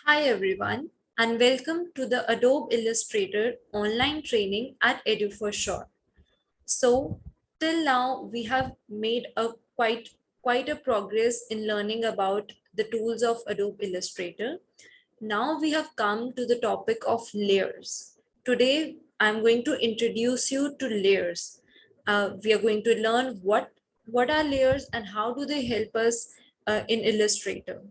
Hi everyone, and welcome to the Adobe Illustrator online training at Edu4Sure. So, till now we have made a quite a progress in learning about the tools of Adobe Illustrator. Now we have come to the topic of layers. Today I'm going to introduce you to layers. We are going to learn what are layers and how do they help us in Illustrator.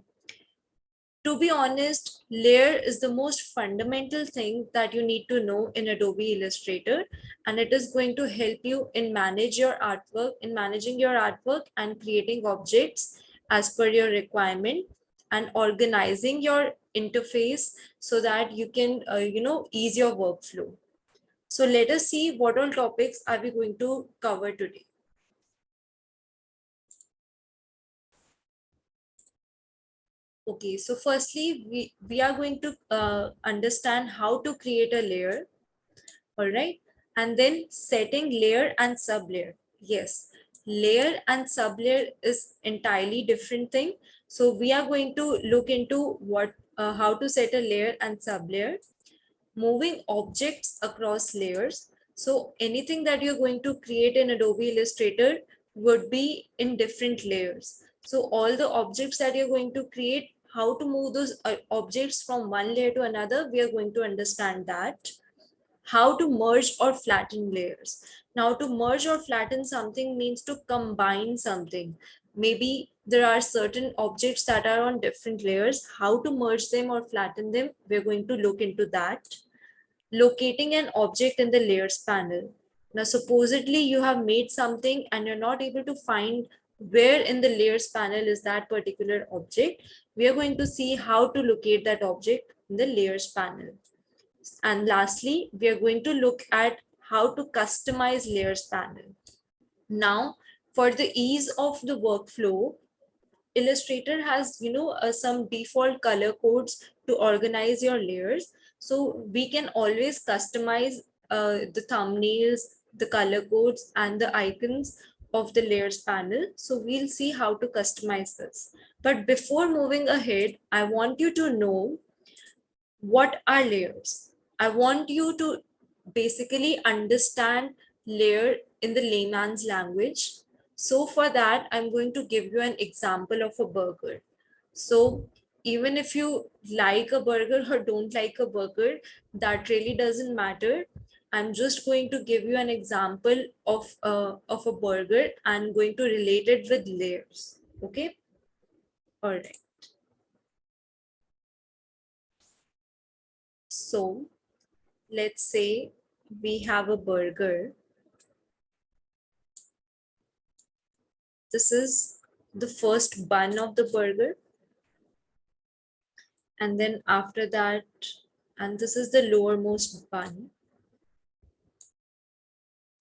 To be honest, layer is the most fundamental thing that you need to know in Adobe Illustrator, and it is going to help you in managing your artwork and creating objects as per your requirement and organizing your interface so that you can ease your workflow. So let us see what all topics are we going to cover today. Okay, so firstly, we are going to understand how to create a layer. All right, and then setting layer and sublayer. Yes, layer and sublayer is entirely different thing. So we are going to look into how to set a layer and sublayer, moving objects across layers. So anything that you're going to create in Adobe Illustrator would be in different layers. So all the objects that you're going to create, how to move those objects from one layer to another, we are going to understand that. How to merge or flatten layers. Now, to merge or flatten something means to combine something. Maybe there are certain objects that are on different layers. How to merge them or flatten them, we're going to look into that. Locating an object in the layers panel. Now, supposedly you have made something and you're not able to find where in the layers panel is that particular object. We are going to see how to locate that object in the layers panel. And lastly, we are going to look at how to customize layers panel. Now, for the ease of the workflow, Illustrator has, some default color codes to organize your layers. So we can always customize the thumbnails, the color codes, and the icons of the layers panel. So we'll see how to customize this. But before moving ahead, I want you to know what are layers. I want you to basically understand layer in the layman's language. So for that, I'm going to give you an example of a burger. So even if you like a burger or don't like a burger, that really doesn't matter. I'm just going to give you an example of a burger and going to relate it with layers. Okay. All right. So let's say we have a burger. This is the first bun of the burger. And then after that, and this is the lowermost bun.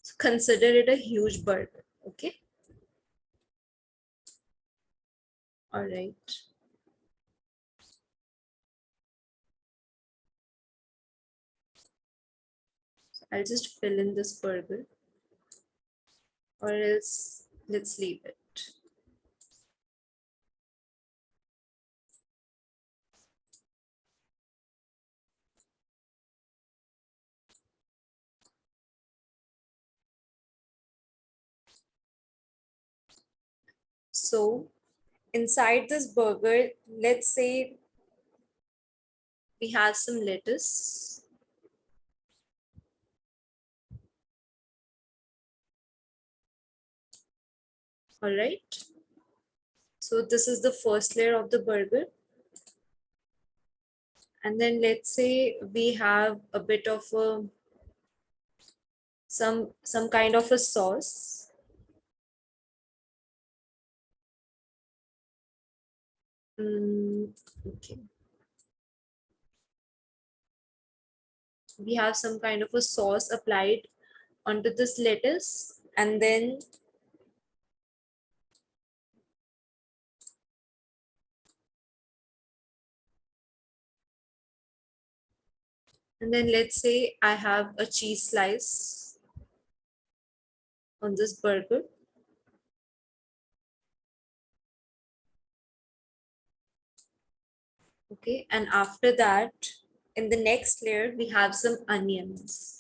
So consider it a huge burger. Okay. All right. So I'll just fill in this burger, or else let's leave it. So inside this burger, let's say we have some lettuce. All right. So this is the first layer of the burger. And then let's say we have a bit of a some kind of a sauce. Okay. We have some kind of a sauce applied onto this lettuce, and then let's say I have a cheese slice on this burger. Okay, and after that, in the next layer, we have some onions.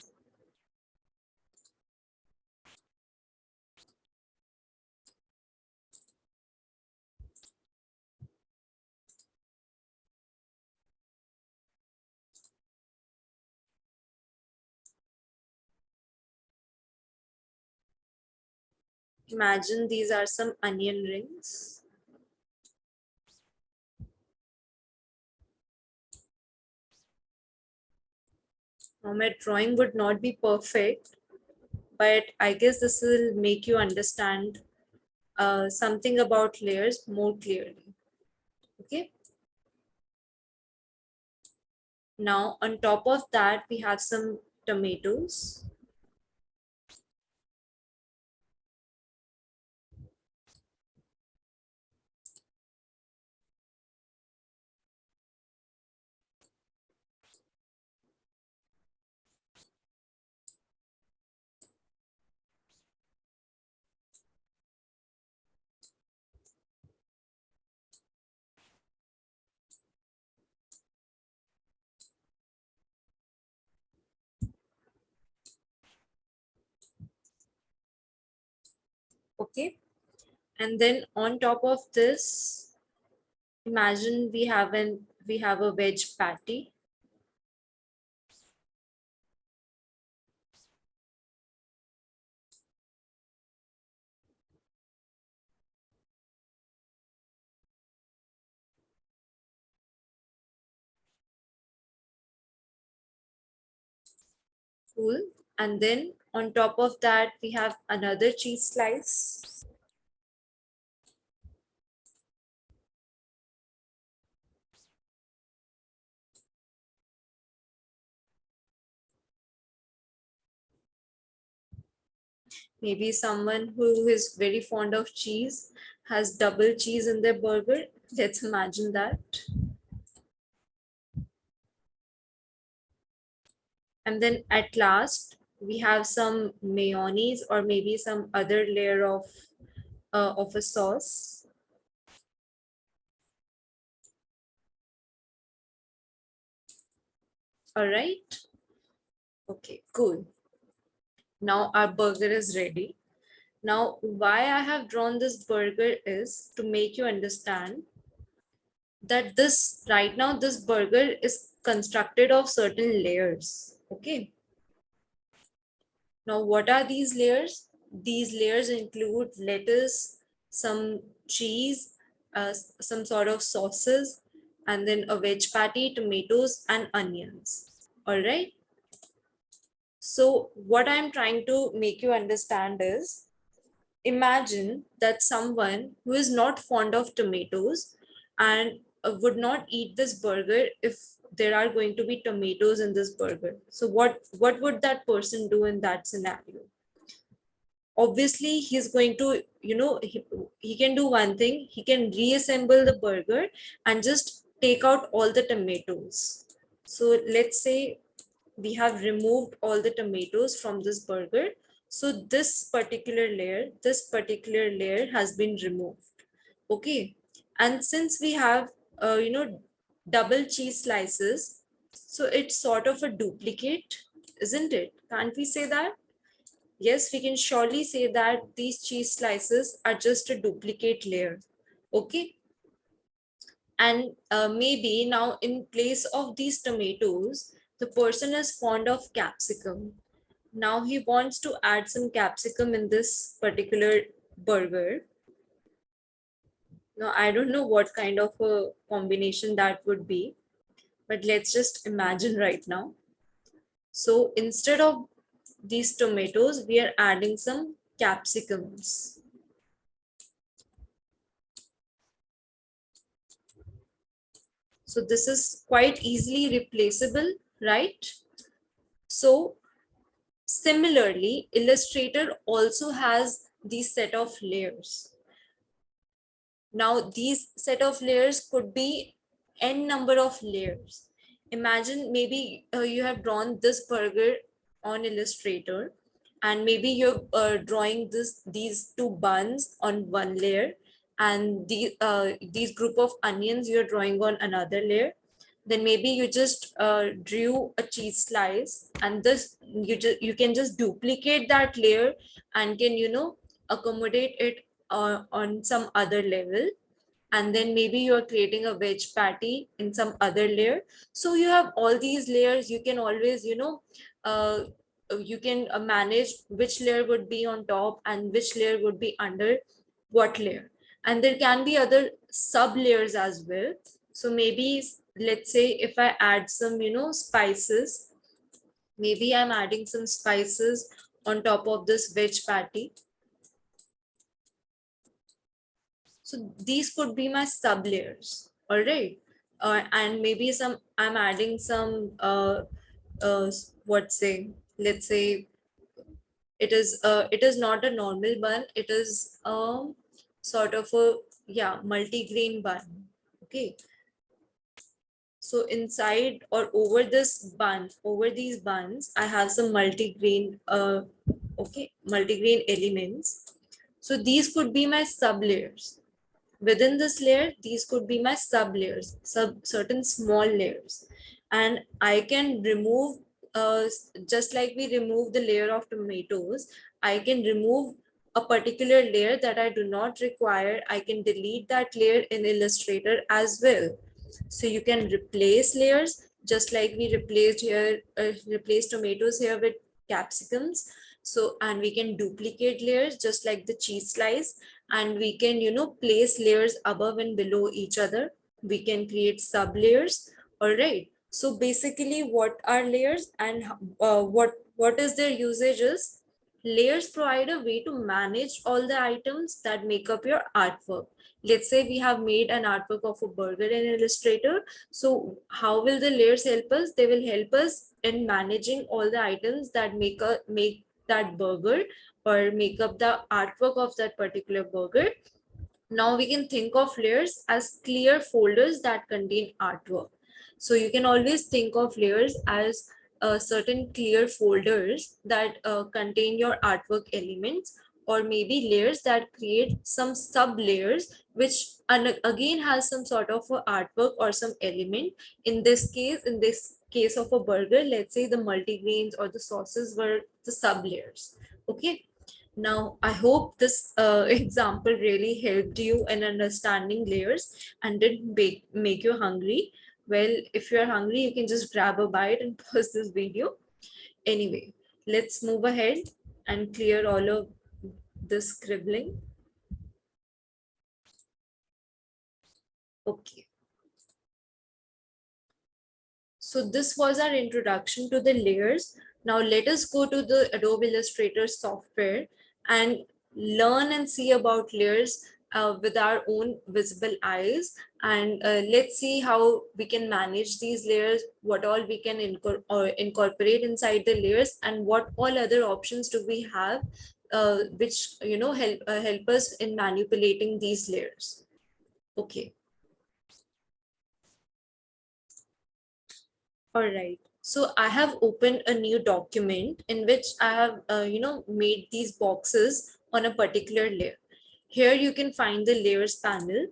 Imagine these are some onion rings. Now, my drawing would not be perfect, but I guess this will make you understand something about layers more clearly. Okay. Now, on top of that, we have some tomatoes. Okay. And then on top of this, imagine we have a veg patty. Cool. And then on top of that, we have another cheese slice. Maybe someone who is very fond of cheese has double cheese in their burger. Let's imagine that. And then at last, we have some mayonnaise or maybe some other layer of a sauce. All right. Okay, cool. Now our burger is ready. Now, why I have drawn this burger is to make you understand that this right now, this burger is constructed of certain layers. Okay. Now, what are these layers? These layers include lettuce, some cheese, some sort of sauces, and then a veg patty, tomatoes, and onions. All right. So, what I'm trying to make you understand is imagine that someone who is not fond of tomatoes and would not eat this burger if there are going to be tomatoes in this burger. So what would that person do in that scenario? Obviously he's going to, he can do one thing. He can reassemble the burger and just take out all the tomatoes. So let's say we have removed all the tomatoes from this burger. So this particular layer has been removed. Okay. And since we have, double cheese slices, so it's sort of a duplicate, isn't it? Can't we say that? Yes, we can surely say that these cheese slices are just a duplicate layer. Okay. And maybe now in place of these tomatoes, the person is fond of capsicum. Now he wants to add some capsicum in this particular burger. Now I don't know what kind of a combination that would be, but let's just imagine right now. So instead of these tomatoes, we are adding some capsicums. So this is quite easily replaceable, right? So similarly, Illustrator also has these set of layers. Now these set of layers could be n number of layers. Imagine maybe you have drawn this burger on Illustrator, and maybe you're drawing these two buns on one layer, and these group of onions you're drawing on another layer, then maybe you just drew a cheese slice, and this you can just duplicate that layer and can accommodate it on some other level. And then maybe you are creating a veg patty in some other layer. So you have all these layers. You can always uh, you can manage which layer would be on top and which layer would be under what layer. And there can be other sub layers as well. So maybe let's say if I add some spices, maybe I'm adding some spices on top of this veg patty. So these could be my sub layers. All right. And maybe I'm adding some what say, let's say it is not a normal bun, it is sort of a, yeah, multi-grain bun. Okay. So inside or over this bun, over these buns, I have some multi-grain okay, multi-grain elements. So these could be my sub layers. Within this layer, these could be my sub layers, certain small layers. And I can remove, just like we remove the layer of tomatoes, I can remove a particular layer that I do not require. I can delete that layer in Illustrator as well. So you can replace layers, just like we replaced here, replace tomatoes here with capsicums. So, and we can duplicate layers just like the cheese slice, and we can place layers above and below each other. We can create sub layers. All right, so basically what are layers, and what is their usage is, layers provide a way to manage all the items that make up your artwork. Let's say we have made an artwork of a burger in Illustrator. So how will the layers help us? They will help us in managing all the items that make that burger or make up the artwork of that particular burger. Now we can think of layers as clear folders that contain artwork. So you can always think of layers as certain clear folders that contain your artwork elements, or maybe layers that create some sub layers which again has some sort of a artwork or some element. In this case of a burger, let's say the multigrains or the sauces were the sub layers. Okay. Now, I hope this example really helped you in understanding layers and didn't make you hungry. Well, if you're hungry, you can just grab a bite and pause this video. Anyway, let's move ahead and clear all of this scribbling. Okay. So this was our introduction to the layers. Now let us go to the Adobe Illustrator software and learn and see about layers with our own visible eyes. And let's see how we can manage these layers, what all we can incorporate inside the layers, and what all other options do we have which help us in manipulating these layers. Okay. All right. So I have opened a new document in which I have, made these boxes on a particular layer. Here you can find the layers panel.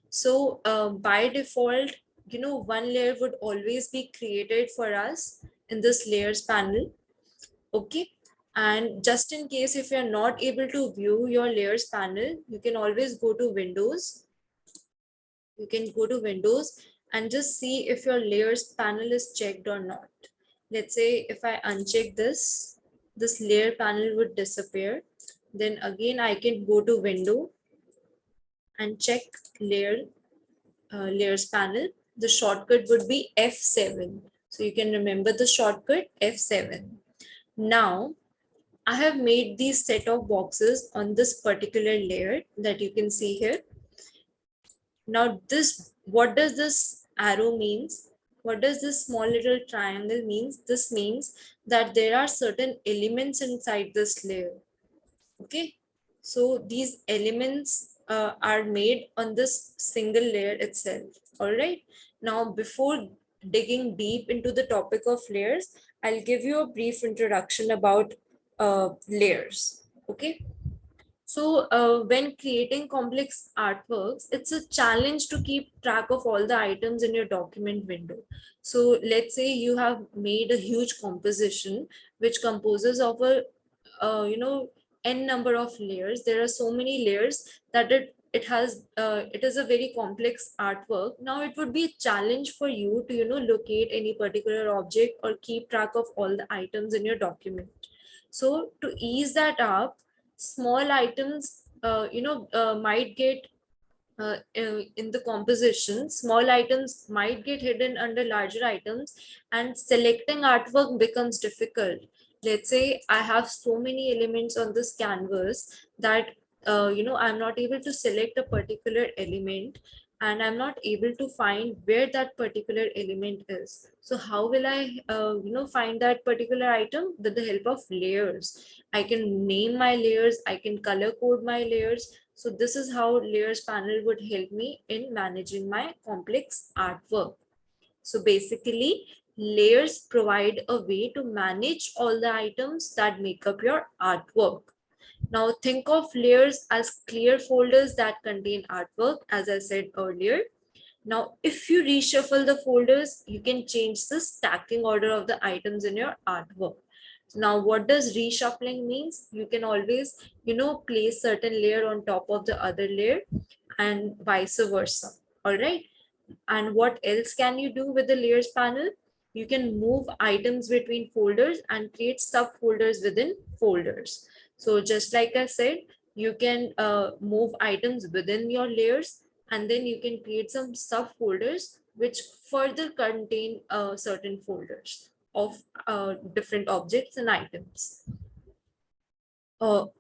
So by default, one layer would always be created for us in this layers panel. Okay. And just in case if you're not able to view your layers panel, you can always go to Windows. You can go to Windows and just see if your layers panel is checked or not. Let's say if I uncheck this layer panel would disappear. Then again, I can go to Window and check layers panel. The shortcut would be F7. So you can remember the shortcut F7. Now, I have made these set of boxes on this particular layer that you can see here. Now what does this arrow means? What does this small little triangle means? This means that there are certain elements inside this layer. Okay. So these elements are made on this single layer itself. All right. Now, before digging deep into the topic of layers, I'll give you a brief introduction about layers. Okay. So when creating complex artworks, it's a challenge to keep track of all the items in your document window. So let's say you have made a huge composition which composes of a n number of layers. There are so many layers that it is a very complex artwork. Now it would be a challenge for you to locate any particular object or keep track of all the items in your document. So to ease that up, small items might get in the composition, small items might get hidden under larger items, and selecting artwork becomes difficult. Let's say I have so many elements on this canvas that I'm not able to select a particular element, and I'm not able to find where that particular element is. So how will I find that particular item? With the help of layers, I can name my layers, I can color code my layers. So this is how layers panel would help me in managing my complex artwork. So basically, layers provide a way to manage all the items that make up your artwork. Now think of layers as clear folders that contain artwork, as I said earlier. Now, if you reshuffle the folders, you can change the stacking order of the items in your artwork. Now, what does reshuffling means? You can always, place certain layer on top of the other layer and vice versa. All right. And what else can you do with the layers panel? You can move items between folders and create subfolders within folders. So just like I said, you can move items within your layers, and then you can create some subfolders which further contain certain folders of different objects and items.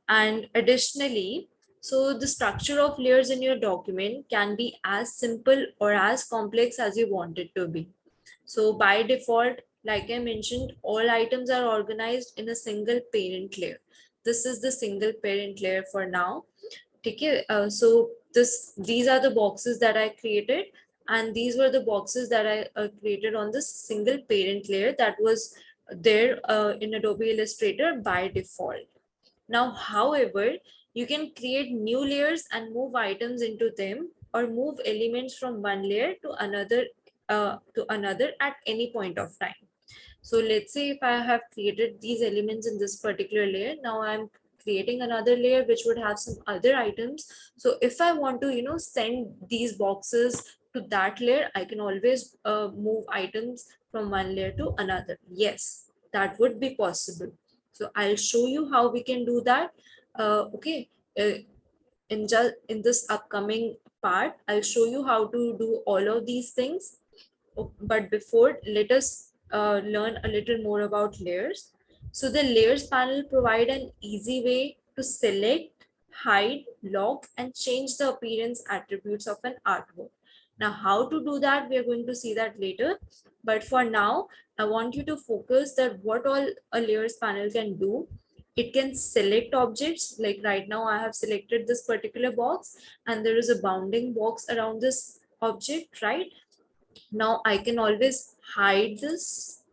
And additionally, so the structure of layers in your document can be as simple or as complex as you want it to be. So by default, like I mentioned, all items are organized in a single parent layer. This is the single parent layer for now. Okay, so these are the boxes that I created, and these were the boxes that I created on this single parent layer that was there in Adobe Illustrator by default. Now, however, you can create new layers and move items into them, or move elements from one layer to another at any point of time. So let's say if I have created these elements in this particular layer, now I'm creating another layer which would have some other items. So if I want to, send these boxes to that layer, I can always move items from one layer to another. Yes, that would be possible. So I'll show you how we can do that. Okay, in this upcoming part, I'll show you how to do all of these things. But before, let us learn a little more about layers. So the layers panel provide an easy way to select, hide, lock, and change the appearance attributes of an artwork. Now, how to do that, we are going to see that later. But for now, I want you to focus that what all a layers panel can do. It can select objects, like right now I have selected this particular box, and there is a bounding box around this object, right? Now I can always hide this.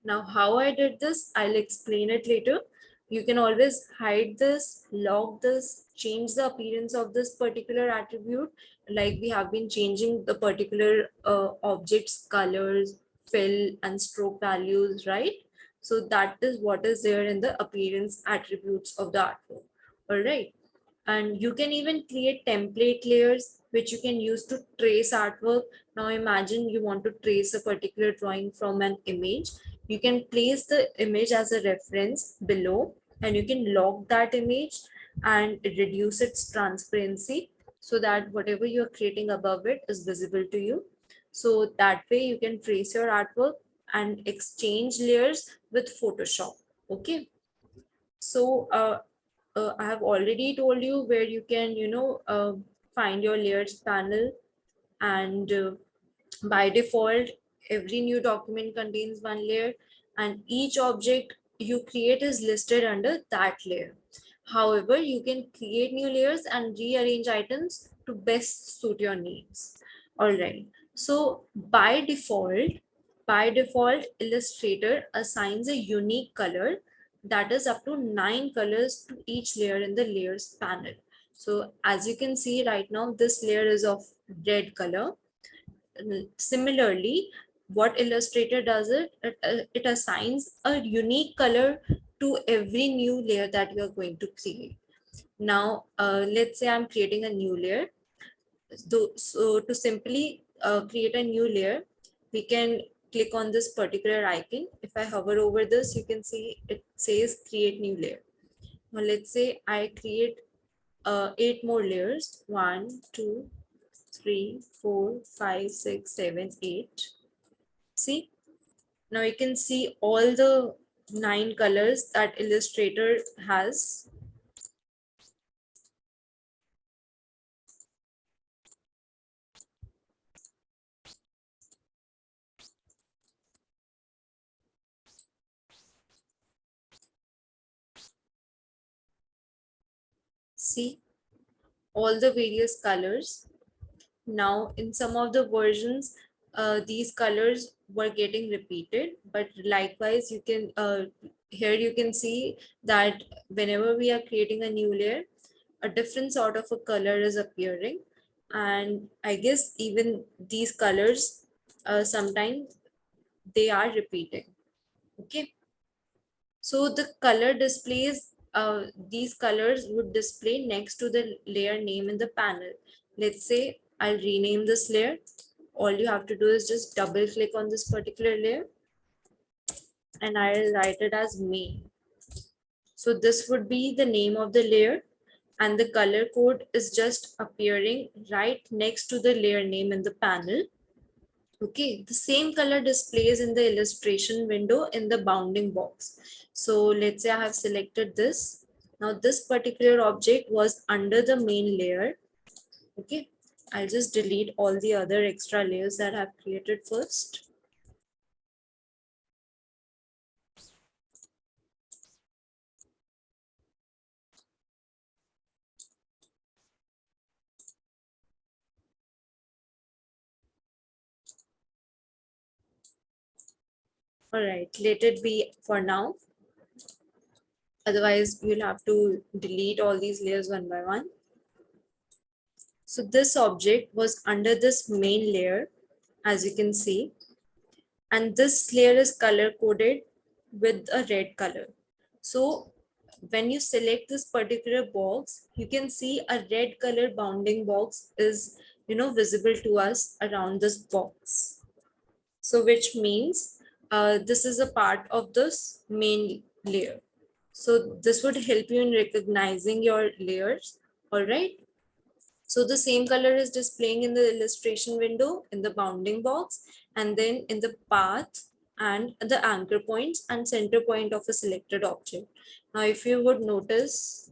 Now how I did this, I'll explain it later. You can always hide this, lock this, change the appearance of this particular attribute, like we have been changing the particular object's colors, fill and stroke values, right? So that is what is there in the appearance attributes of the artwork. All right. And you can even create template layers which you can use to trace artwork. Now imagine you want to trace a particular drawing from an image. You can place the image as a reference below, and you can lock that image and reduce its transparency so that whatever you're creating above it is visible to you. So that way you can trace your artwork and exchange layers with Photoshop. Okay. So I have already told you where you can, find your layers panel, and by default, every new document contains one layer, and each object you create is listed under that layer. However, you can create new layers and rearrange items to best suit your needs. All right. So by default, Illustrator assigns a unique color that is up to 9 colors to each layer in the layers panel. So as you can see right now, this layer is of red color. Similarly, what Illustrator does it assigns a unique color to every new layer that you are going to create. Now, let's say I'm creating a new layer. So to simply create a new layer, we can click on this particular icon. If I hover over this, you can see it says create new layer. Now let's say I create 8 more layers. 1, 2, 3, 4, 5, 6, 7, 8. See, now you can see all the 9 colors that Illustrator has. See all the various colors. Now in some of the versions, these colors were getting repeated, but likewise you can here you can see that whenever we are creating a new layer, a different sort of a color is appearing. And I guess even these colors sometimes they are repeating. Okay, so the color displays, these colors would display next to the layer name in the panel. Let's say I'll rename this layer. All you have to do is just double click on this particular layer and I'll write it as main. So this would be the name of the layer and the color code is just appearing right next to the layer name in the panel. Okay, the same color displays in the illustration window in the bounding box. So let's say I have selected this. Now this particular object was under the main layer. Okay, I'll just delete all the other extra layers that I've created first. All right, let it be for now. Otherwise, we'll have to delete all these layers one by one. So this object was under this main layer, as you can see, and this layer is color coded with a red color. So when you select this particular box, you can see a red color bounding box is visible to us around this box. So which means this is a part of this main layer. So this would help you in recognizing your layers. All right. So the same color is displaying in the illustration window, in the bounding box, and then in the path and the anchor points and center point of a selected object. Now, if you would notice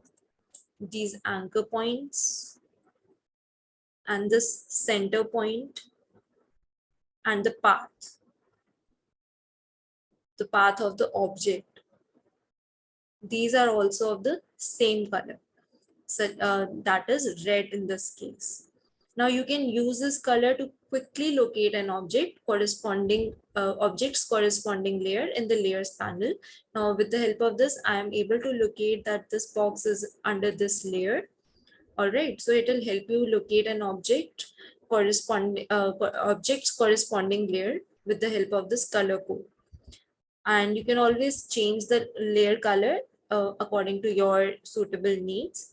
these anchor points and this center point and the path of the object, these are also of the same color. So that is red in this case. Now you can use this color to quickly locate an object's corresponding layer in the layers panel. Now with the help of this, I am able to locate that this box is under this layer. All right, so it will help you locate an object's corresponding layer with the help of this color code. And you can always change the layer color according to your suitable needs.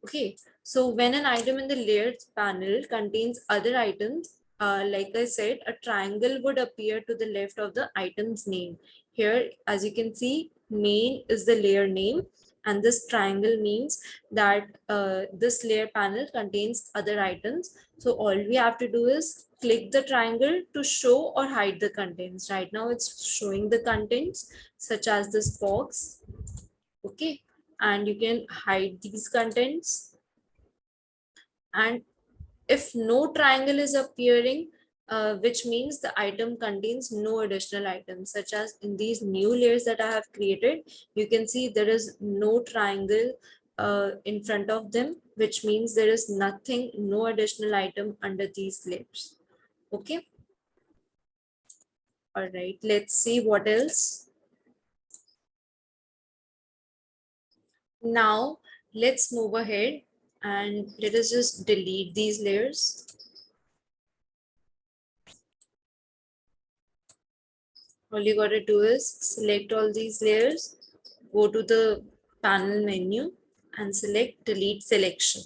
Okay, so when an item in the layers panel contains other items, like I said, a triangle would appear to the left of the item's name. Here, as you can see, main is the layer name, and this triangle means that this layer panel contains other items. So all we have to do is click the triangle to show or hide the contents. Right now, it's showing the contents such as this box. Okay, and you can hide these contents. And if no triangle is appearing, which means the item contains no additional items, such as in these new layers that I have created, you can see there is no triangle in front of them, which means there is nothing, no additional item under these layers. Okay. All right, let's see what else. Now let's move ahead And let us just delete these layers. All you got to do is select all these layers, go to the panel menu and select delete selection.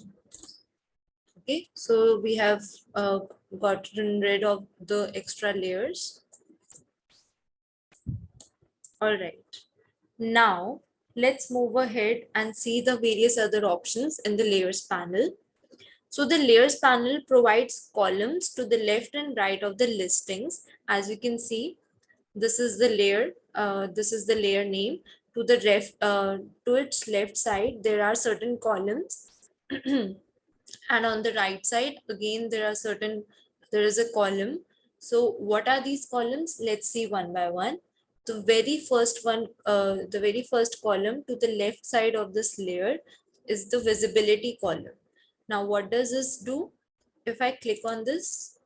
Okay, so we have gotten rid of the extra layers. All right, now let's move ahead and see the various other options in the layers panel. So the layers panel provides columns to the left and right of the listings. As you can see, this is the layer, this is the layer name. To its left side, there are certain columns. And on the right side, again, there is a column. So what are these columns? Let's see one by one. The very first one, the very first column to the left side of this layer is the visibility column. Now, what does this do? If I click on this,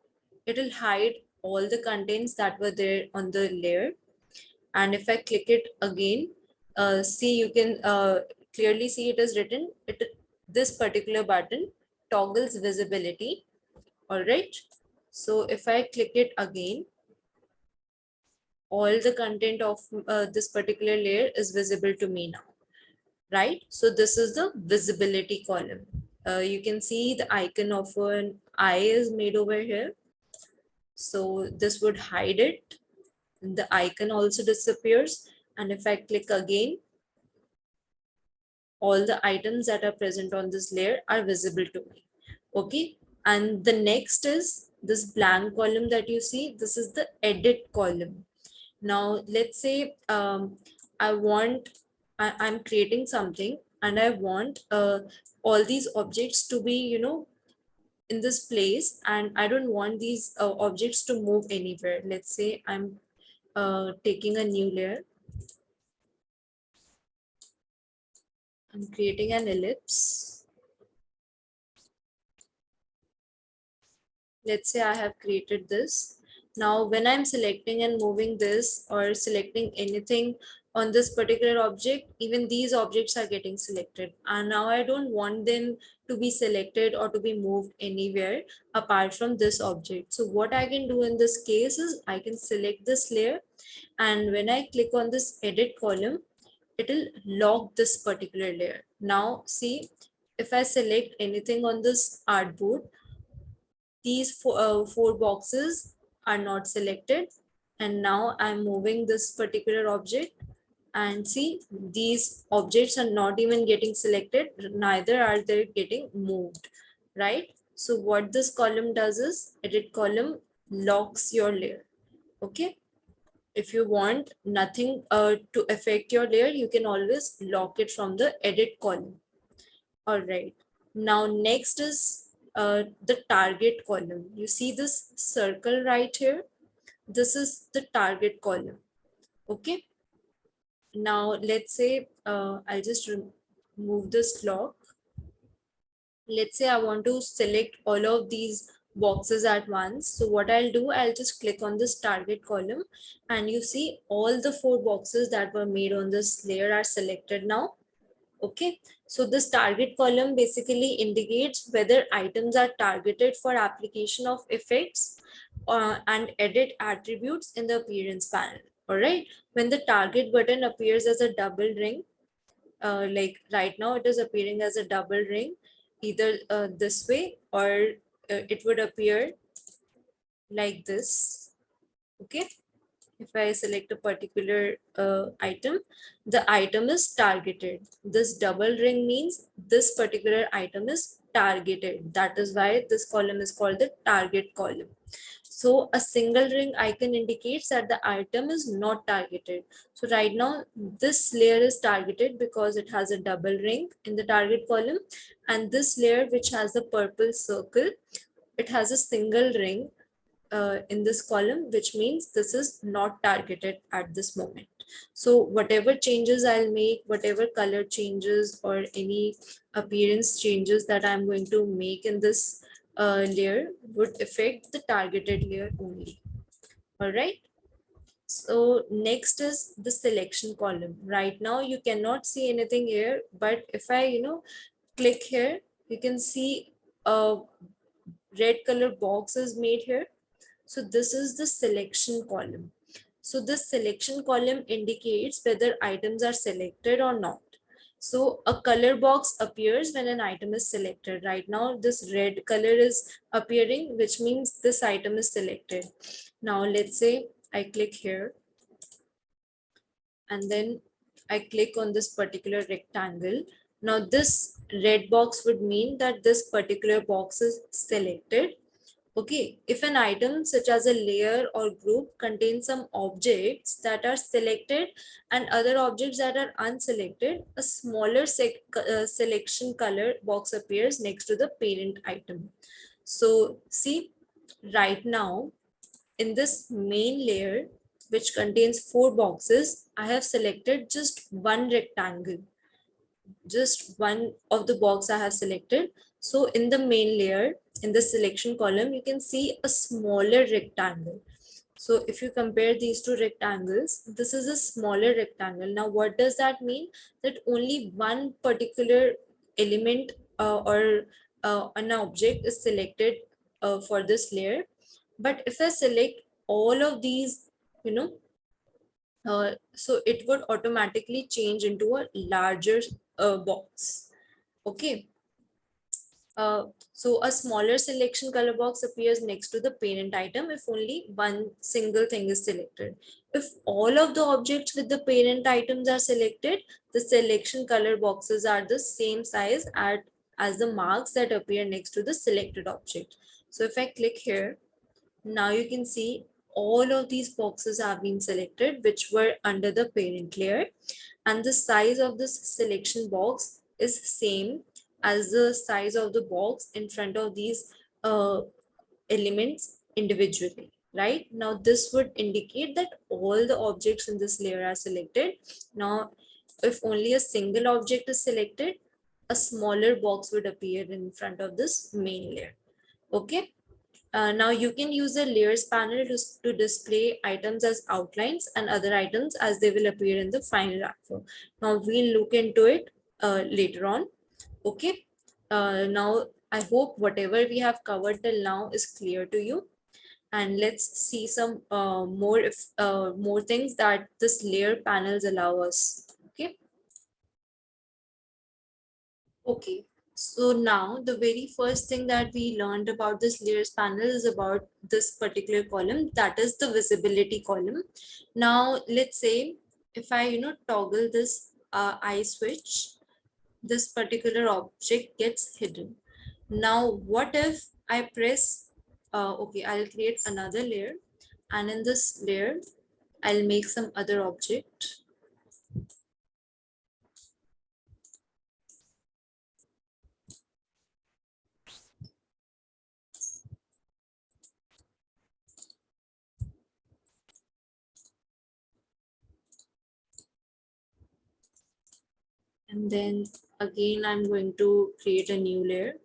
it will hide all the contents that were there on the layer. And if I click it again, see, you can clearly see it is written, this particular button toggles visibility. All right. So if I click it again, all the content of this particular layer is visible to me now, right? So this is the visibility column. You can see the icon of an eye is made over here. So this would hide it. The icon also disappears. And if I click again, all the items that are present on this layer are visible to me. Okay. And the next is this blank column that you see. This is the edit column. Now, let's say I'm creating something and I want all these objects to be, in this place, and I don't want these objects to move anywhere. Let's say I'm taking a new layer. I'm creating an ellipse. Let's say I have created this. Now, when I'm selecting and moving this or selecting anything on this particular object, even these objects are getting selected. And now I don't want them to be selected or to be moved anywhere apart from this object. So what I can do in this case is I can select this layer, and when I click on this edit column, it will lock this particular layer. Now see, if I select anything on this artboard, these four boxes are not selected. And now I'm moving this particular object, and see, these objects are not even getting selected, neither are they getting moved, right? So what this column does is, edit column locks your layer. Okay. If you want nothing to affect your layer, you can always lock it from the edit column. All right. Now next is the target column. You see this circle right here? This is the target column. Okay. Now let's say I'll just remove this lock. Let's say I want to select all of these boxes at once. So what I'll do, I'll just click on this target column, and you see all the four boxes that were made on this layer are selected now. Okay, so this target column basically indicates whether items are targeted for application of effects and edit attributes in the appearance panel. All right, when the target button appears as a double ring, like right now it is appearing as a double ring, either this way, or it would appear like this. Okay, if I select a particular item, the item is targeted. This double ring means this particular item is targeted. That is why this column is called the target column. So a single ring icon indicates that the item is not targeted. So right now this layer is targeted because it has a double ring in the target column, and this layer, which has the purple circle, it has a single ring in this column, which means this is not targeted at this moment. So whatever changes I'll make, whatever color changes or any appearance changes that I'm going to make in this layer would affect the targeted layer only. All right. So next is the selection column. Right now you cannot see anything here, but if I, click here, you can see a red color box is made here. So this is the selection column. So this selection column indicates whether items are selected or not. So a color box appears when an item is selected. Right now, this red color is appearing, which means this item is selected. Now, let's say I click here and then I click on this particular rectangle. Now, this red box would mean that this particular box is selected. Okay, if an item such as a layer or group contains some objects that are selected and other objects that are unselected, a smaller selection color box appears next to the parent item. So see, right now in this main layer, which contains 4 boxes, I have selected just one rectangle, just one of the box I have selected. So in the main layer, in the selection column, you can see a smaller rectangle. So if you compare these two rectangles, this is a smaller rectangle. Now, what does that mean? That only one particular element or an object is selected for this layer. But if I select all of these, you know, so it would automatically change into a larger box. Okay. So a smaller selection color box appears next to the parent item if only one single thing is selected. If all of the objects with the parent items are selected, the selection color boxes are the same size as the marks that appear next to the selected object. So if I click here, now you can see all of these boxes have been selected which were under the parent layer, and the size of this selection box is same as the size of the box in front of these elements individually. Right now, this would indicate that all the objects in this layer are selected. Now, if only a single object is selected, a smaller box would appear in front of this main layer. Okay. Now you can use the layers panel to display items as outlines and other items as they will appear in the final artwork. Now we'll look into it later on. Okay. Now I hope whatever we have covered till now is clear to you. And let's see some more things that this layer panels allow us. Okay. Okay, so now the very first thing that we learned about this layers panel is about this particular column, that is the visibility column. Now let's say if I toggle this eye switch, this particular object gets hidden. Now what if I press okay, I'll create another layer, and in this layer I'll make some other object. And then again, I'm going to create a new layer.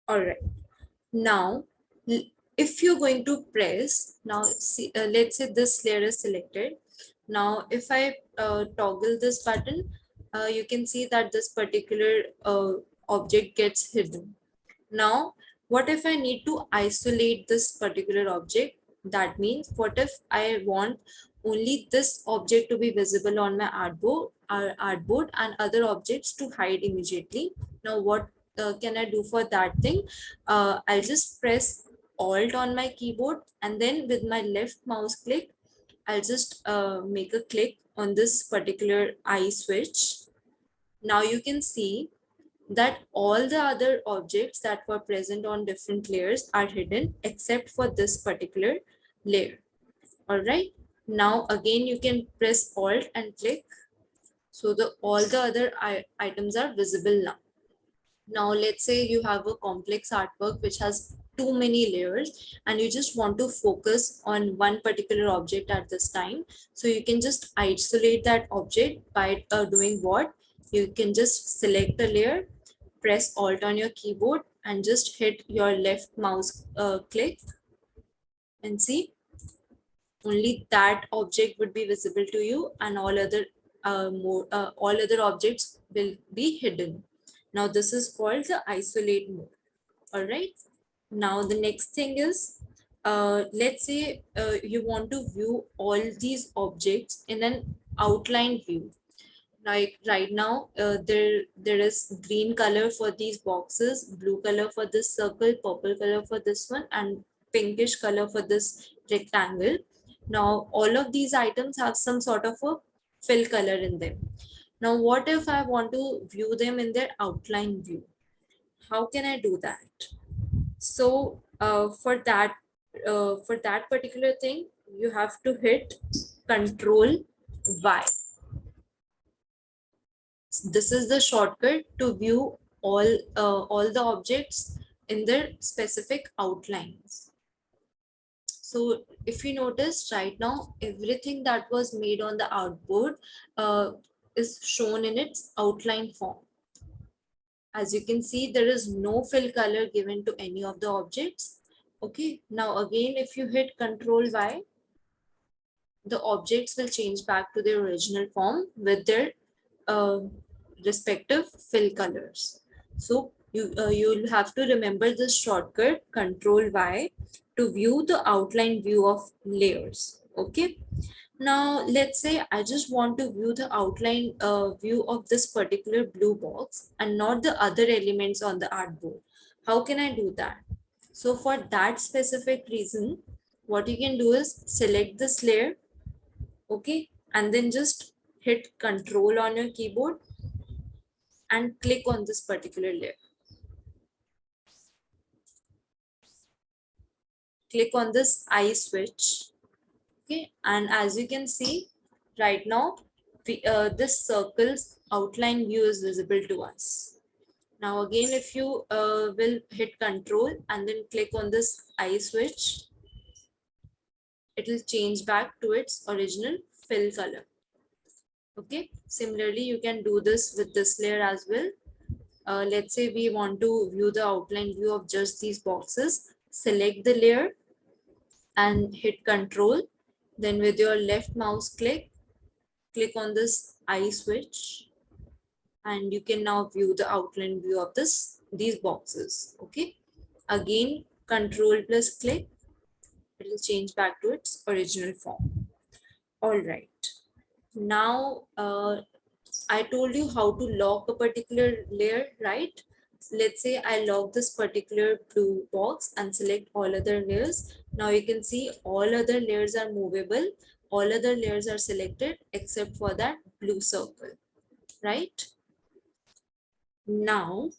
All right. Now, if you're going to press, now see, let's say this layer is selected. Now, if I toggle this button, you can see that this particular object gets hidden. Now, what if I need to isolate this particular object? That means what if I want only this object to be visible on my artboard and other objects to hide immediately? Now, what can I do for that thing? I'll just press Alt on my keyboard, and then with my left mouse click, I'll just make a click on this particular eye switch. Now you can see that all the other objects that were present on different layers are hidden except for this particular layer. All right. Now again, you can press Alt and click. So all the other items are visible now. Now let's say you have a complex artwork which has too many layers and you just want to focus on one particular object at this time. So you can just isolate that object by doing what? You can just select a layer, press Alt on your keyboard and just hit your left mouse click and see, only that object would be visible to you, and all other objects will be hidden. Now this is called the isolate mode. All right. Now the next thing is, let's say you want to view all these objects in an outline view. Like right now, there is green color for these boxes, blue color for this circle, purple color for this one, and pinkish color for this rectangle. Now all of these items have some sort of a fill color in them. Now what if I want to view them in their outline view? How can I do that? So for that particular thing, you have to hit Control Y. This is the shortcut to view all the objects in their specific outlines. So if you notice right now, everything that was made on the artboard is shown in its outline form. As you can see, there is no fill color given to any of the objects. Okay, now again, if you hit Control Y, the objects will change back to their original form with their uh, respective fill colors. So you'll have to remember this shortcut Control Y to view the outline view of layers. Okay. Now let's say I just want to view the outline view of this particular blue box and not the other elements on the artboard. How can I do that? So for that specific reason, what you can do is select this layer, okay, and then just hit Control on your keyboard and click on this particular layer. Click on this eye switch, okay, and as you can see right now, this circle's outline view is visible to us. Now again, if you will hit Control and then click on this eye switch, it will change back to its original fill color. Okay, similarly, you can do this with this layer as well. Let's say we want to view the outline view of just these boxes. Select the layer and hit Control. Then with your left mouse click on this eye switch, and you can now view the outline view of these boxes. Okay, again Control plus click, it will change back to its original form. All right, now I told you how to lock a particular layer, right? Let's say I lock this particular blue box and select all other layers. Now you can see all other layers are movable. All other layers are selected except for that blue circle, right? Now,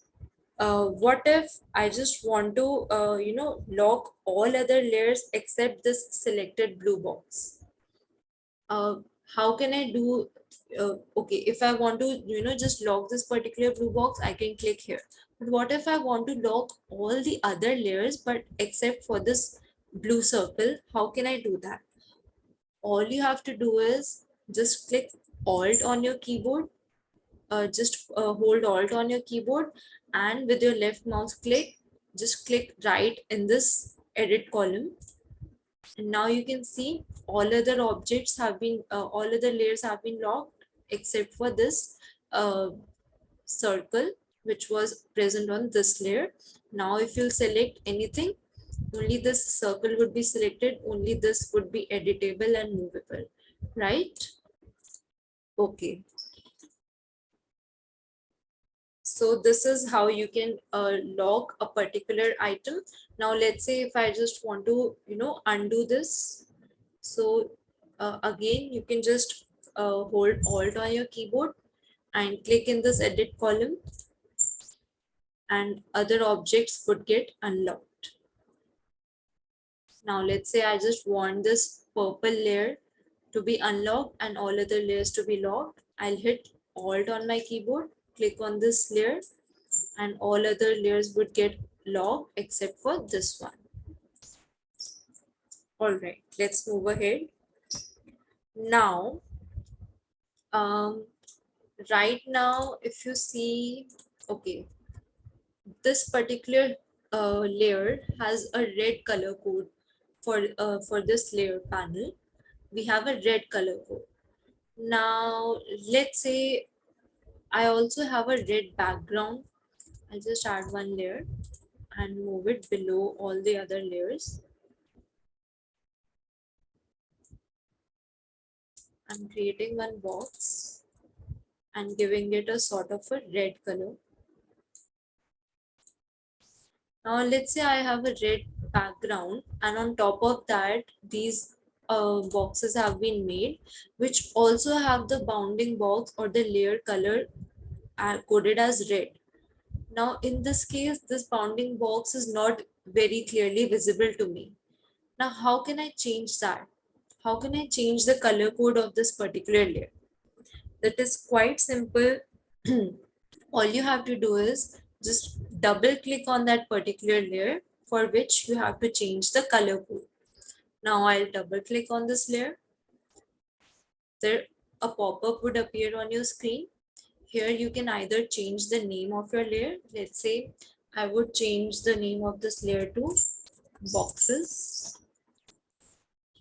what if I just want to, lock all other layers except this selected blue box? uh, how can I do, okay, if I want to, just lock this particular blue box, I can click here. But what if I want to lock all the other layers, but except for this blue circle, how can I do that? All you have to do is just click Alt on your keyboard, hold Alt on your keyboard, and with your left mouse click, just click right in this edit column. And now you can see all other objects have been, all other layers have been locked except for this circle, which was present on this layer. Now if you select anything, only this circle would be selected, only this would be editable and movable, right? Okay. So this is how you can lock a particular item. Now let's say if I just want to, undo this. So again, you can just hold Alt on your keyboard and click in this edit column, and other objects would get unlocked. Now let's say I just want this purple layer to be unlocked and all other layers to be locked. I'll hit Alt on my keyboard, click on this layer, and all other layers would get locked except for this one. All right, let's move ahead. Now, right now, if you see, okay, this particular layer has a red color code for this layer panel. We have a red color code. Now let's say I also have a red background. I'll just add one layer and move it below all the other layers. I'm creating one box and giving it a sort of a red color. Now let's say I have a red background, and on top of that these boxes have been made which also have the bounding box or the layer color coded as red. Now in this case this bounding box is not very clearly visible to me. Now how can I change that? How can I change the color code of this particular layer? That is quite simple. All you have to do is just double click on that particular layer for which you have to change the color code. Now I'll double click on this layer. There a pop-up would appear on your screen. Here you can either change the name of your layer. Let's say I would change the name of this layer to boxes.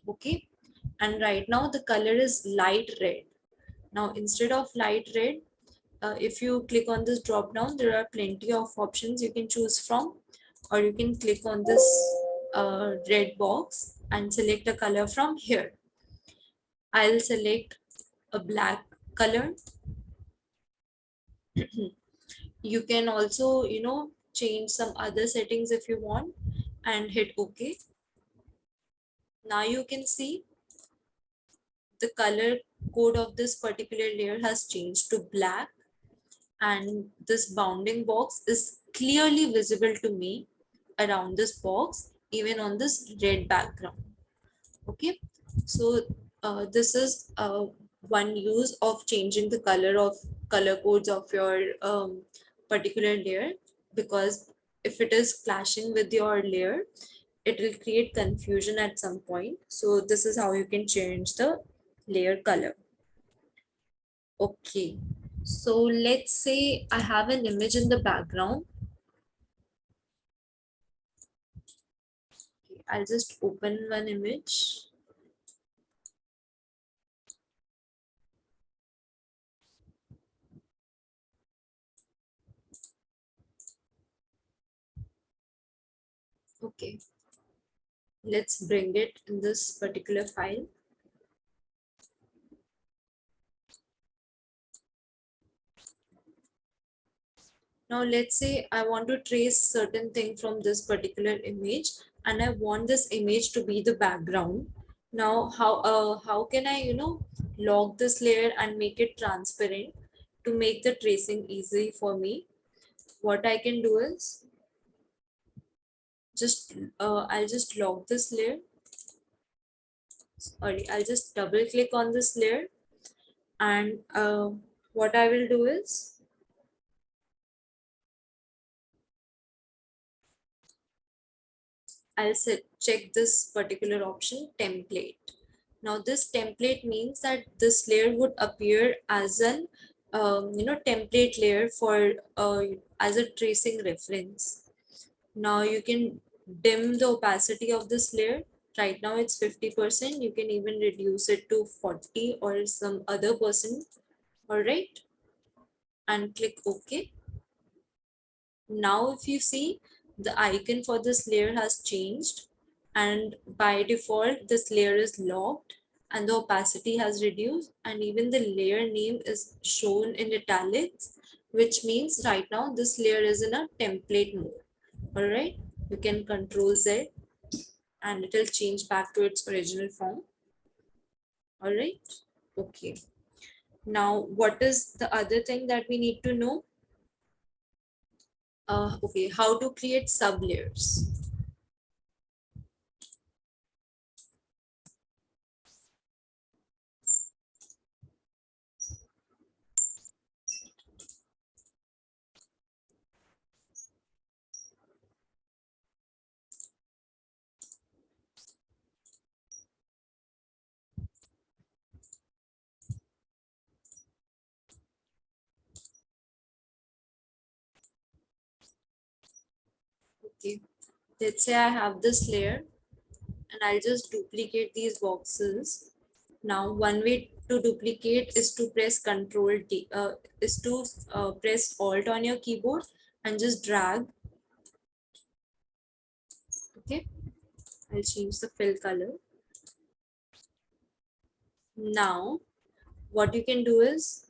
Okay. And right now the color is light red. Now instead of light red, if you click on this drop down, there are plenty of options you can choose from, or you can click on this red box and select a color from here. I'll select a black color. You can also, change some other settings if you want and hit OK. Now you can see the color code of this particular layer has changed to black, and this bounding box is clearly visible to me around this box, even on this red background. Okay, so this is one use of changing the color codes of your particular layer, because if it is clashing with your layer, it will create confusion at some point. So this is how you can change the layer color. Okay, so let's say I have an image in the background. I'll just open one image. Okay, let's bring it in this particular file. Now let's say I want to trace certain thing from this particular image, and I want this image to be the background. Now how can I lock this layer and make it transparent to make the tracing easy for me? What I can do is just I'll just lock this layer. Sorry, I'll just double click on this layer, and what I will do is I'll check this particular option, template. Now this template means that this layer would appear as an template layer for as a tracing reference. Now you can dim the opacity of this layer. Right now it's 50%. You can even reduce it to 40 or some other percent. All right, and click OK. Now if you see, the icon for this layer has changed, and by default this layer is locked and the opacity has reduced, and even the layer name is shown in italics, which means right now this layer is in a template mode. All right, you can Control Z and it will change back to its original form. All right, okay. Now what is the other thing that we need to know? Okay, how to create sublayers. Okay, let's say I have this layer and I'll just duplicate these boxes. Now, one way to duplicate is to press Control D, press Alt on your keyboard and just drag. Okay, I'll change the fill color. Now, what you can do is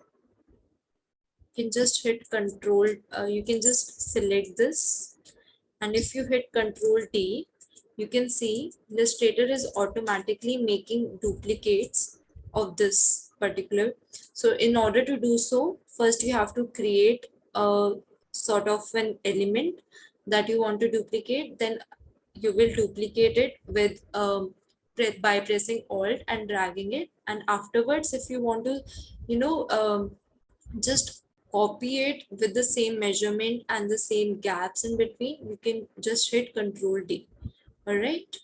you can just hit Control. You can just select this, and if you hit Control D, you can see Illustrator is automatically making duplicates of this particular. So in order to do so, first you have to create a sort of an element that you want to duplicate. Then you will duplicate it with by pressing Alt and dragging it. And afterwards, if you want to, just copy it with the same measurement and the same gaps in between, you can just hit Control D. All right.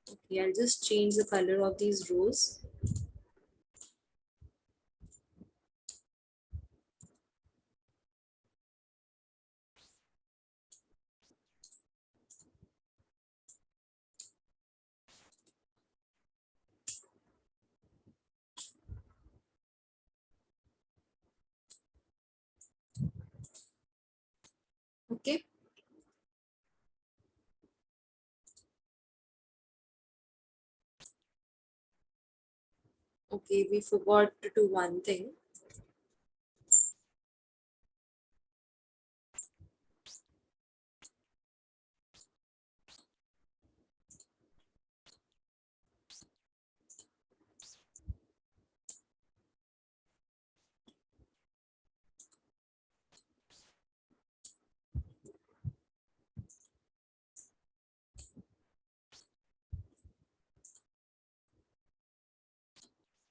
Okay, I'll just change the color of these rows. Okay. Okay, we forgot to do one thing.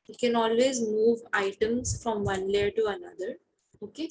You can always move items from one layer to another. Okay.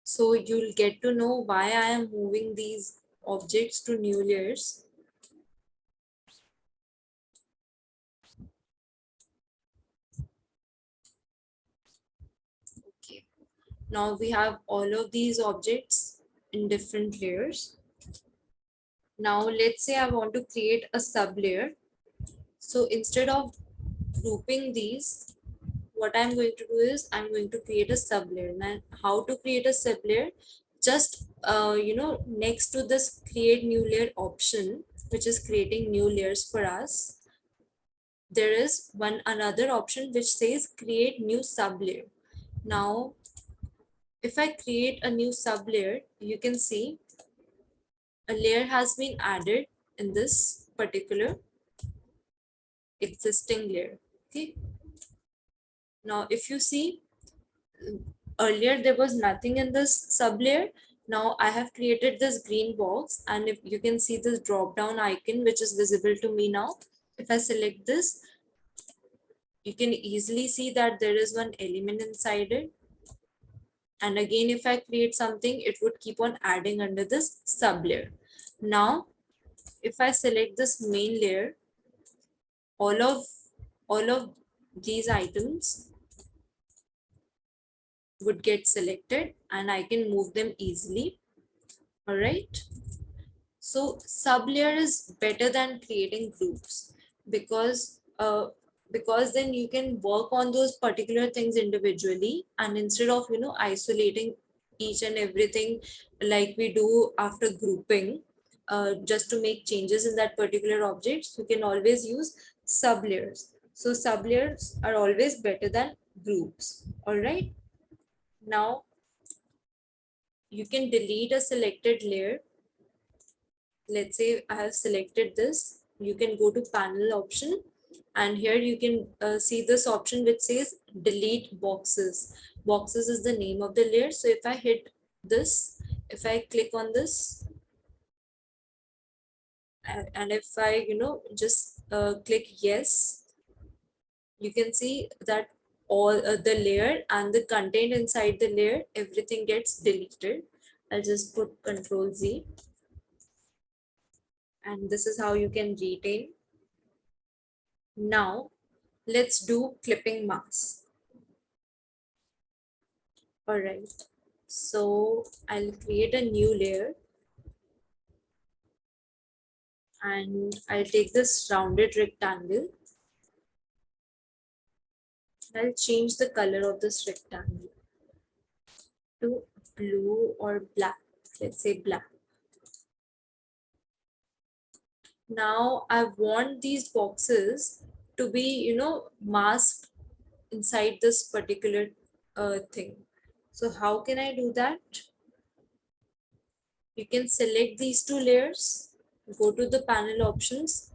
So you'll get to know why I am moving these objects to new layers. Okay. Now we have all of these objects in different layers. Now let's say I want to create a sub layer. So instead of grouping these, what I'm going to do is I'm going to create a sub layer. Now how to create a sub layer? Just next to this create new layer option, which is creating new layers for us, there is one another option which says create new sub layer. Now if I create a new sub layer, you can see a layer has been added in this particular existing layer. Okay. Now, if you see, earlier there was nothing in this sub layer. Now I have created this green box, and if you can see this drop down icon, which is visible to me now, if I select this, you can easily see that there is one element inside it. And again, if I create something, it would keep on adding under this sub layer. Now, if I select this main layer, all of all of these items would get selected and I can move them easily. All right. So sublayer is better than creating groups because then you can work on those particular things individually, and instead of isolating each and everything like we do after grouping, just to make changes in that particular objects, you can always use sublayers. So sublayers are always better than groups. All right. Now you can delete a selected layer. Let's say I have selected this. You can go to panel option And here you can see this option which says delete boxes. Boxes is the name of the layer. So if I hit this, if I click on this, and if I just click yes, you can see that all the layer and the content inside the layer, everything gets deleted. I'll just put Control Z, and this is how you can retain. Now let's do clipping mask. All right, so I'll create a new layer, and I'll take this rounded rectangle. I'll change the color of this rectangle to blue or black. Let's say black. Now I want these boxes to be, masked inside this particular thing. So how can I do that? You can select these two layers, go to the panel options,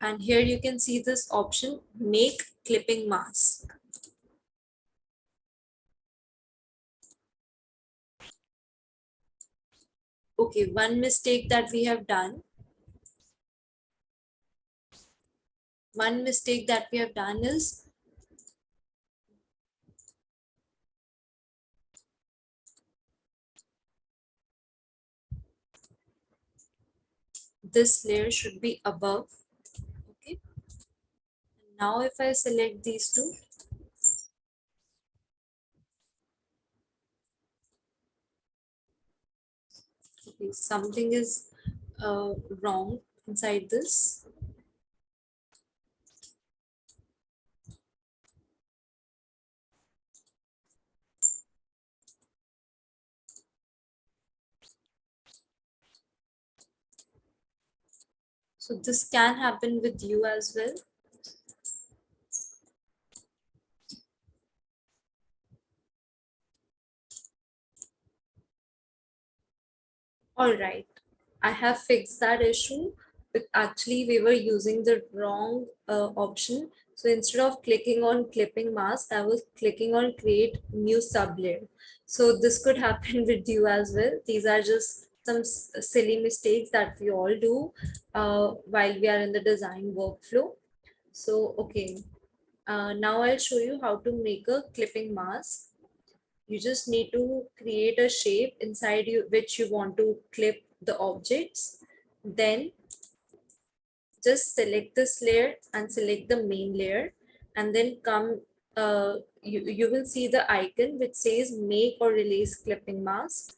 and here you can see this option, make clipping mask. Okay, one mistake that we have done. One mistake that we have done is this layer should be above. Okay, now if I select these two, okay, something is wrong inside this. So this can happen with you as well. All right, I have fixed that issue, but actually we were using the wrong option. So instead of clicking on clipping mask, I was clicking on create new sublayer. So this could happen with you as well. These are just some silly mistakes that we all do while we are in the design workflow. So, okay, now I'll show you how to make a clipping mask. You just need to create a shape inside you which you want to clip the objects. Then just select this layer and select the main layer, and then come you will see the icon which says make or release clipping mask.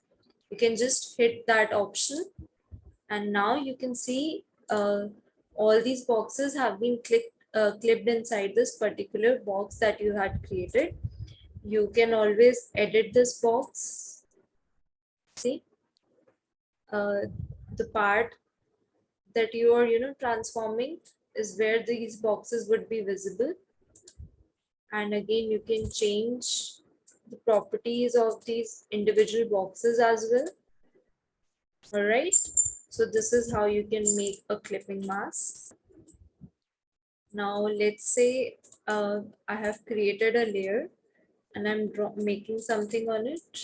You can just hit that option, and now you can see all these boxes have been clipped inside this particular box that you had created. You can always edit this box. See, uh, the part that you are transforming is where these boxes would be visible. And again, you can change the properties of these individual boxes as well. All right, so this is how you can make a clipping mask. Now let's say I have created a layer and I'm making something on it,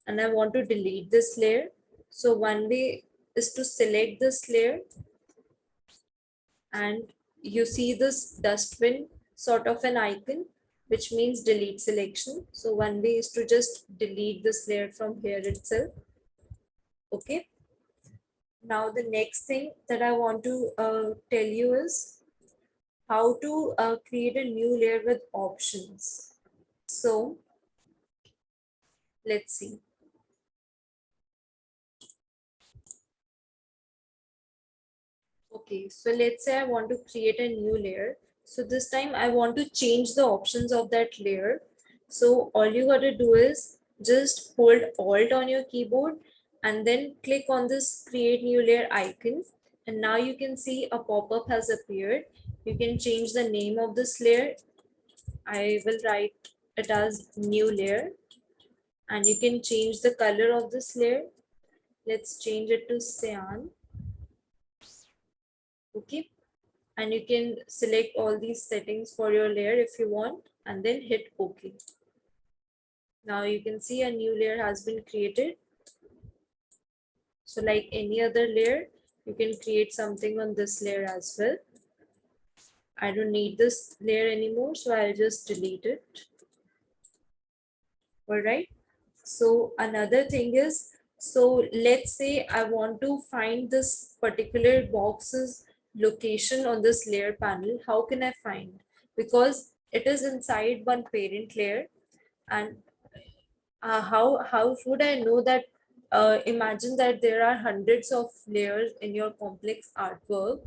and I want to delete this layer. So one way is to select this layer, and you see this dustbin sort of an icon, which means delete selection. So one way is to just delete this layer from here itself. Okay. Now the next thing that I want to tell you is how to create a new layer with options. So let's see. Okay, so let's say I want to create a new layer. So this time I want to change the options of that layer. So all you got to do is just hold Alt on your keyboard and then click on this create new layer icon. And now you can see a pop-up has appeared. You can change the name of this layer. I will write it as new layer, and you can change the color of this layer. Let's change it to cyan. Okay, and you can select all these settings for your layer if you want, and then hit OK. Now you can see a new layer has been created. So like any other layer, you can create something on this layer as well. I don't need this layer anymore, so I'll just delete it. All right. So another thing is, so let's say I want to find this particular box's location on this layer panel. How can I find? Because it is inside one parent layer, and how would I know that? Imagine that there are hundreds of layers in your complex artwork.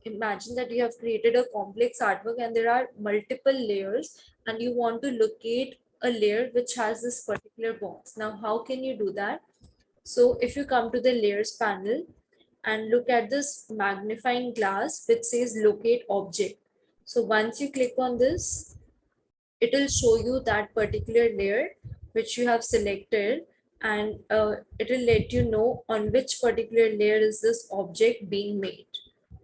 Imagine that you have created a complex artwork and there are multiple layers, and you want to locate a layer which has this particular box. Now, how can you do that? So if you come to the layers panel and look at this magnifying glass which says locate object. So once you click on this, it will show you that particular layer which you have selected, and it will let you know on which particular layer is this object being made.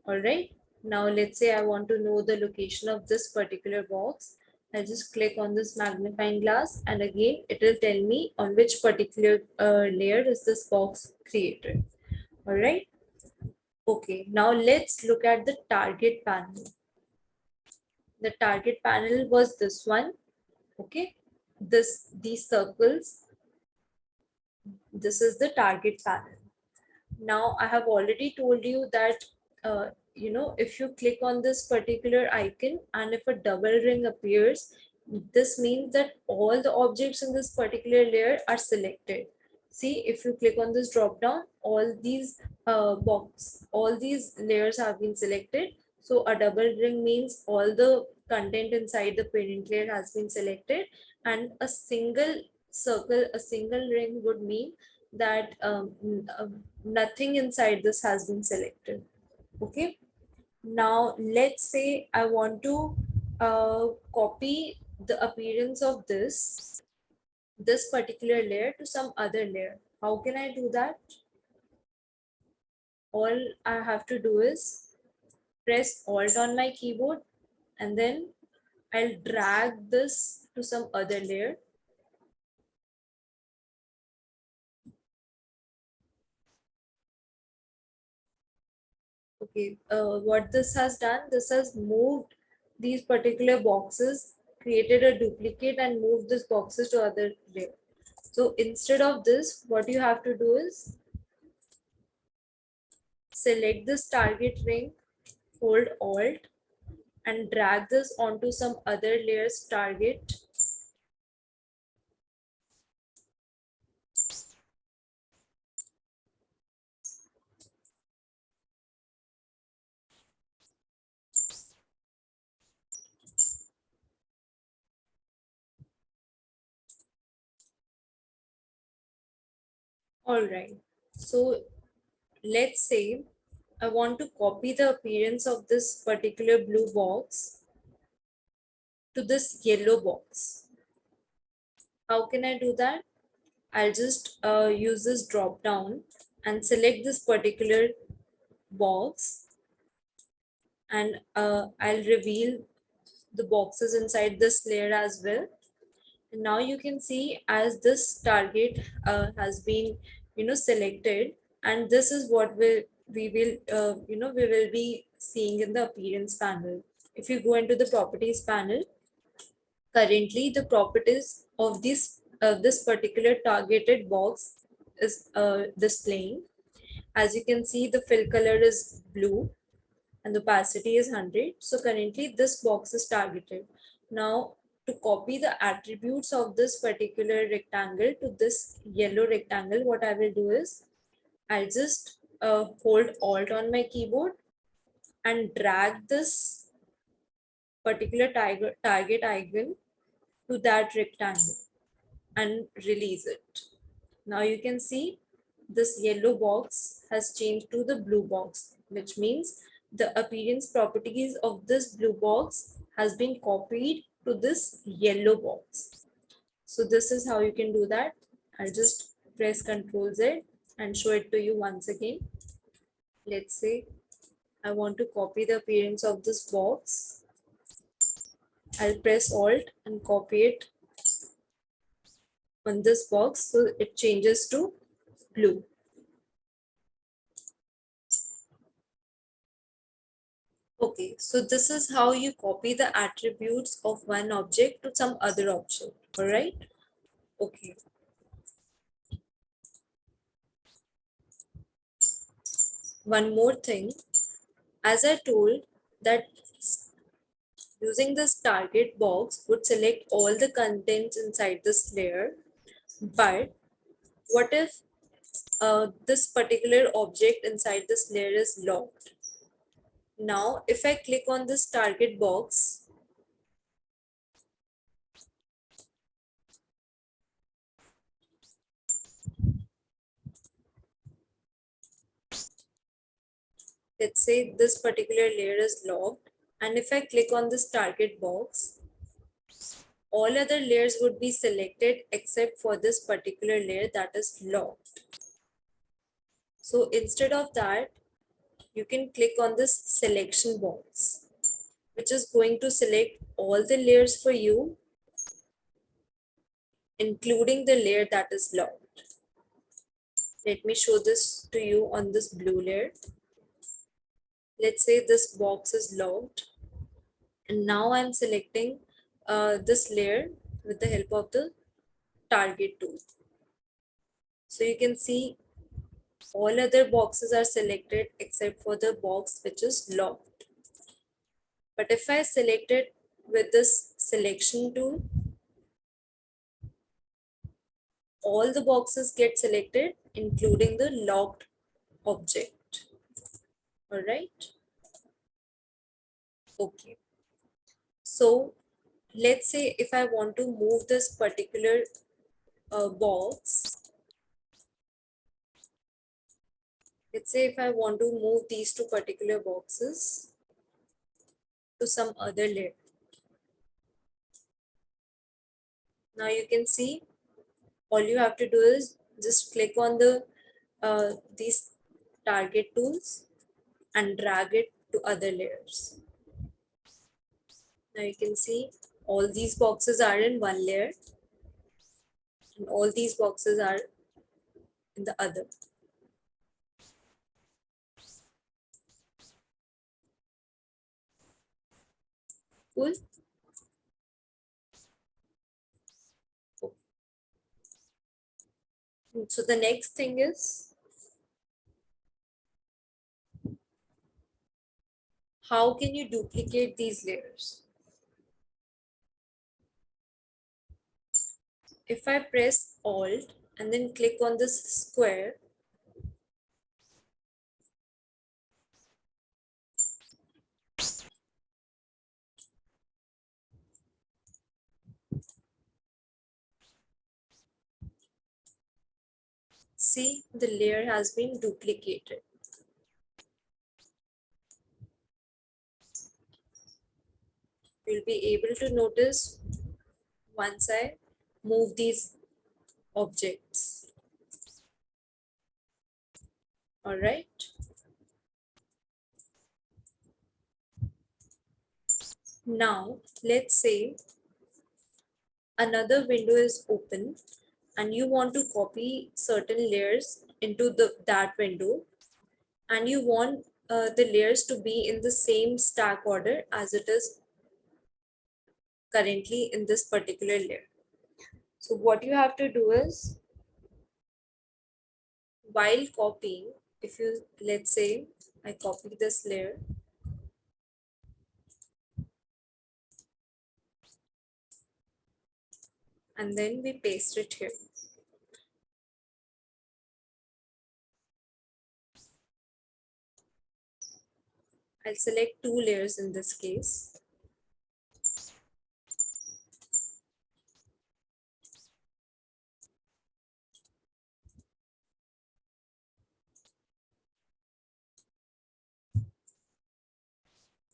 All right, now let's say I want to know the location of this particular box. I just click on this magnifying glass, and again it will tell me on which particular layer is this box created. All right, okay, now let's look at the target panel. The target panel was this one. Okay, these circles, this is the target panel. Now I have already told you that if you click on this particular icon and if a double ring appears, this means that all the objects in this particular layer are selected. See, if you click on this drop down, all these all these layers have been selected. So a double ring means all the content inside the parent layer has been selected, and a single circle, a single ring would mean that nothing inside this has been selected. Okay, now let's say I want to copy the appearance of this particular layer to some other layer. How can I do that? All I have to do is press Alt on my keyboard, and then I'll drag this to some other layer. Okay, what this has done, this has moved these particular boxes, created a duplicate and moved these boxes to other layer. So instead of this, what you have to do is select this target ring, hold Alt, and drag this onto some other layer's target. All right. So let's say I want to copy the appearance of this particular blue box to this yellow box. How can I do that? I'll just use this drop down and select this particular box, and I'll reveal the boxes inside this layer as well. And now you can see as this target has been selected, and this is what we will be seeing in the appearance panel. If you go into the properties panel, currently the properties of this particular targeted box is displaying. As you can see, the fill color is blue and the opacity is 100. So currently this box is targeted. Now to copy the attributes of this particular rectangle to this yellow rectangle, what I will do is I'll just hold Alt on my keyboard and drag this particular target icon to that rectangle and release it. Now you can see this yellow box has changed to the blue box, which means the appearance properties of this blue box has been copied to this yellow box. So this is how you can do that. I'll just press Ctrl Z and show it to you once again. Let's say I want to copy the appearance of this box. I'll press Alt and copy it on this box so it changes to blue. Okay, so this is how you copy the attributes of one object to some other object, all right? Okay. One more thing, as I told that using this target box would select all the contents inside this layer, but what if this particular object inside this layer is locked? Now, if I click on this target box, let's say this particular layer is locked, and if I click on this target box, all other layers would be selected except for this particular layer that is locked. So instead of that, you can click on this selection box, which is going to select all the layers for you, including the layer that is locked. Let me show this to you on this blue layer. Let's say this box is locked, and now I'm selecting this layer with the help of the target tool. So you can see all other boxes are selected except for the box which is locked. But if I select it with this selection tool, all the boxes get selected, including the locked object. All right. Okay. So let's say if I want to move this particular box, let's say if I want to move these two particular boxes to some other layer. Now you can see all you have to do is just click on the these target tools and drag it to other layers. Now you can see all these boxes are in one layer and all these boxes are in the other. Cool. So the next thing is, how can you duplicate these layers? If I press Alt and then click on this square, see the layer has been duplicated. You'll be able to notice once I move these objects. All right. Now let's say another window is open and you want to copy certain layers into that window, and you want the layers to be in the same stack order as it is currently in this particular layer. So what you have to do is, while copying, if you, let's say I copy this layer and then we paste it here. I'll select two layers in this case.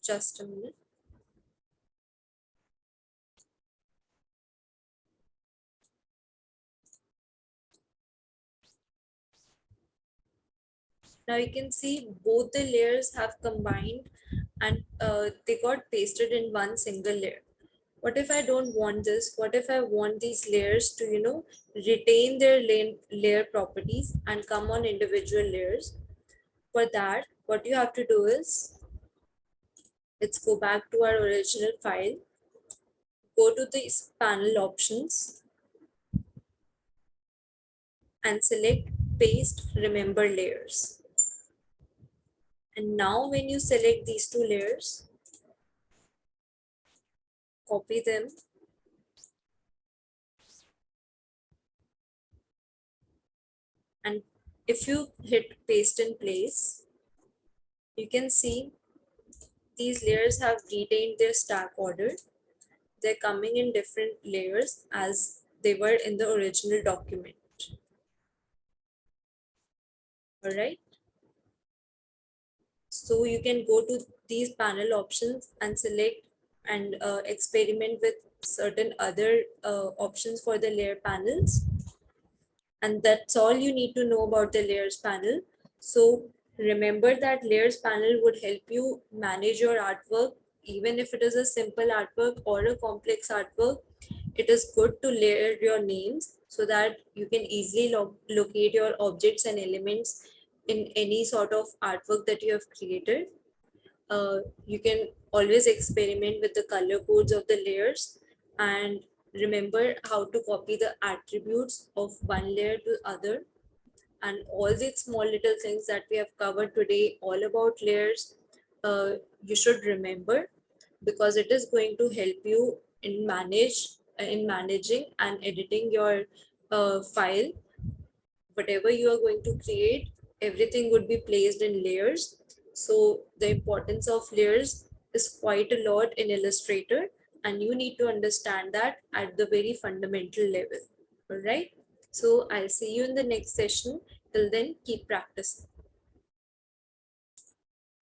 Just a minute. Now you can see both the layers have combined and they got pasted in one single layer. What if I don't want this? What if I want these layers to, retain their layer properties and come on individual layers? For that, what you have to do is, let's go back to our original file, go to these panel options and select paste remember layers. And now when you select these two layers, copy them and if you hit paste in place, you can see these layers have retained their stack order. They're coming in different layers as they were in the original document. All right. So you can go to these panel options and select and experiment with certain other options for the layer panels. And that's all you need to know about the layers panel. So remember that layers panel would help you manage your artwork, even if it is a simple artwork or a complex artwork. It is good to layer your names so that you can easily locate your objects and elements in any sort of artwork that you have created. You can always experiment with the color codes of the layers and remember how to copy the attributes of one layer to other. And all these small little things that we have covered today all about layers, you should remember, because it is going to help you in managing and editing your file. Whatever you are going to create, everything would be placed in layers. So the importance of layers is quite a lot in Illustrator, and you need to understand that at the very fundamental level. All right, so I'll see you in the next session. Till then, keep practicing.